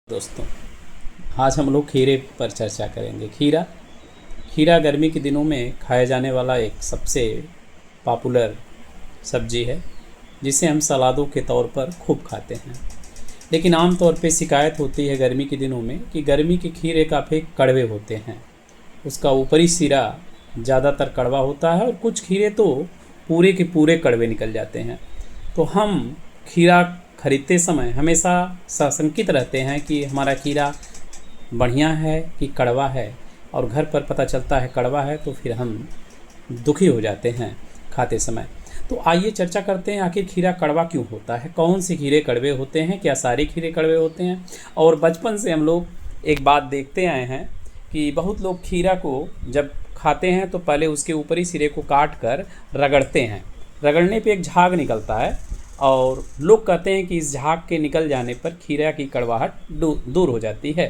दोस्तों, आज हम लोग खीरे पर चर्चा करेंगे। खीरा गर्मी के दिनों में खाया जाने वाला एक सबसे पॉपुलर सब्जी है, जिसे हम सलादों के तौर पर खूब खाते हैं। लेकिन आम तौर पे शिकायत होती है गर्मी के दिनों में कि गर्मी के खीरे काफ़ी कड़वे होते हैं। उसका ऊपरी सिरा ज़्यादातर कड़वा होता है और कुछ खीरे तो पूरे के पूरे कड़वे निकल जाते हैं। तो हम खीरा खरीदते समय हमेशा सशंकित रहते हैं कि हमारा खीरा बढ़िया है कि कड़वा है, और घर पर पता चलता है कड़वा है तो फिर हम दुखी हो जाते हैं खाते समय। तो आइए चर्चा करते हैं आखिर खीरा कड़वा क्यों होता है, कौन से खीरे कड़वे होते हैं, क्या सारे खीरे कड़वे होते हैं। और बचपन से हम लोग एक बात देखते आए हैं कि बहुत लोग खीरा को जब खाते हैं तो पहले उसके ऊपरी सिरे को काट कर रगड़ते हैं। रगड़ने पे एक झाग निकलता है और लोग कहते हैं कि इस झाग के निकल जाने पर खीरा की कड़वाहट दूर हो जाती है।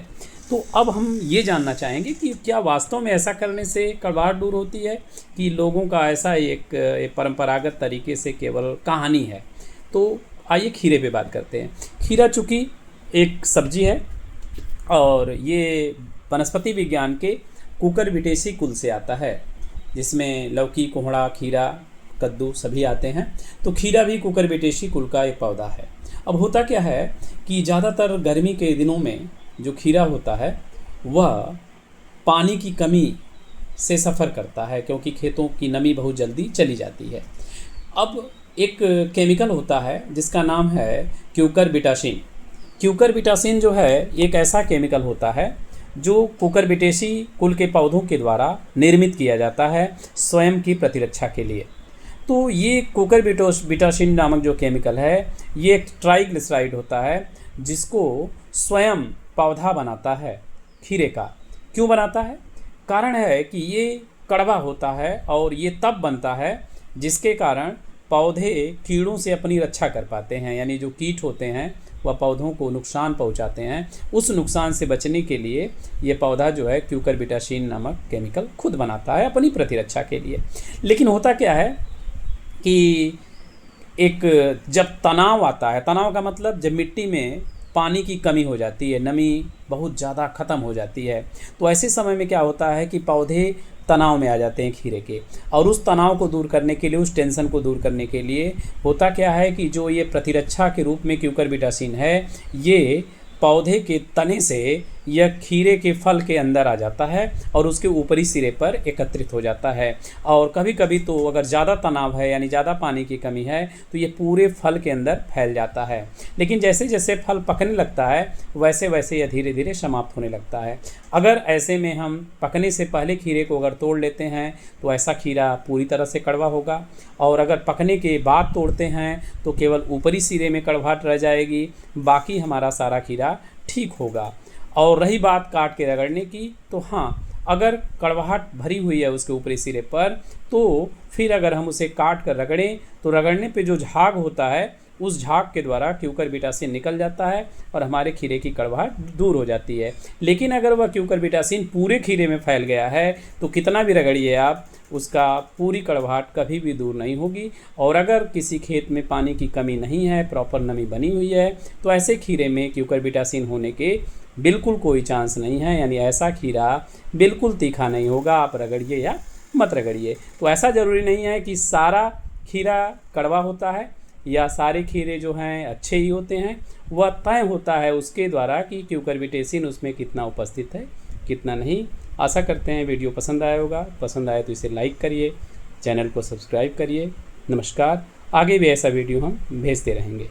तो अब हम ये जानना चाहेंगे कि क्या वास्तव में ऐसा करने से कड़वाहट दूर होती है कि लोगों का ऐसा एक परंपरागत तरीके से केवल कहानी है। तो आइए खीरे पे बात करते हैं। खीरा चूँकि एक सब्जी है और ये वनस्पति विज्ञान के कुकुरबिटेसी कुल से आता है, जिसमें लौकी, कोहड़ा, खीरा, कद्दू सभी आते हैं। तो खीरा भी कुकुरबिटेसी कुल का एक पौधा है। अब होता क्या है कि ज़्यादातर गर्मी के दिनों में जो खीरा होता है वह पानी की कमी से सफ़र करता है, क्योंकि खेतों की नमी बहुत जल्दी चली जाती है। अब एक केमिकल होता है जिसका नाम है क्यूकरबिटासिन। क्यूकरबिटासिन जो है एक ऐसा केमिकल होता है जो कुकुरबिटेसी कुल के पौधों के द्वारा निर्मित किया जाता है स्वयं की प्रतिरक्षा के लिए। तो ये कुकुरबिटासिन नामक जो केमिकल है ये एक ट्राइग्लिसराइड होता है, जिसको स्वयं पौधा बनाता है खीरे का। क्यों बनाता है? कारण है कि ये कड़वा होता है और ये तब बनता है जिसके कारण पौधे कीड़ों से अपनी रक्षा कर पाते हैं, यानी जो कीट होते हैं वह पौधों को नुकसान पहुंचाते हैं। उस नुकसान से बचने के लिए ये पौधा जो है क्यूकरबिटासिन नामक केमिकल खुद बनाता है अपनी प्रतिरक्षा के लिए। लेकिन होता क्या है कि एक जब तनाव आता है, तनाव का मतलब जब मिट्टी में पानी की कमी हो जाती है, नमी बहुत ज़्यादा ख़त्म हो जाती है, तो ऐसे समय में क्या होता है कि पौधे तनाव में आ जाते हैं खीरे के। और उस तनाव को दूर करने के लिए, उस टेंशन को दूर करने के लिए होता क्या है कि जो ये प्रतिरक्षा के रूप में क्यूकरबिटासिन है ये पौधे के तने से यह खीरे के फल के अंदर आ जाता है और उसके ऊपरी सिरे पर एकत्रित हो जाता है। और कभी कभी तो अगर ज़्यादा तनाव है यानी ज़्यादा पानी की कमी है तो ये पूरे फल के अंदर फैल जाता है। लेकिन जैसे जैसे फल पकने लगता है वैसे वैसे यह धीरे धीरे समाप्त होने लगता है। अगर ऐसे में हम पकने से पहले खीरे को अगर तोड़ लेते हैं तो ऐसा खीरा पूरी तरह से कड़वा होगा, और अगर पकने के बाद तोड़ते हैं तो केवल ऊपरी सिरे में कड़वाहट रह जाएगी, बाकी हमारा सारा खीरा ठीक होगा। और रही बात काट के रगड़ने की, तो हाँ, अगर कड़वाहट भरी हुई है उसके ऊपरी सिरे पर तो फिर अगर हम उसे काट कर रगड़ें तो रगड़ने पे जो झाग होता है उस झाग के द्वारा क्यूकरबिटासिन निकल जाता है और हमारे खीरे की कड़वाहट दूर हो जाती है। लेकिन अगर वह क्यूकरबिटासिन पूरे खीरे में फैल गया है तो कितना भी रगड़िए आप, उसका पूरी कड़वाहट कभी भी दूर नहीं होगी। और अगर किसी खेत में पानी की कमी नहीं है, प्रॉपर नमी बनी हुई है, तो ऐसे खीरे में क्यूकरबिटासिन होने के बिल्कुल कोई चांस नहीं है, यानी ऐसा खीरा बिल्कुल तीखा नहीं होगा, आप रगड़िए या मत रगड़िए। तो ऐसा ज़रूरी नहीं है कि सारा खीरा कड़वा होता है या सारे खीरे जो हैं अच्छे ही होते हैं। वह तय होता है उसके द्वारा कि क्यूकरबिटासिन उसमें कितना उपस्थित है कितना नहीं। आशा करते हैं वीडियो पसंद आया होगा। पसंद आए तो इसे लाइक करिए, चैनल को सब्सक्राइब करिए। नमस्कार। आगे भी ऐसा वीडियो हम भेजते रहेंगे।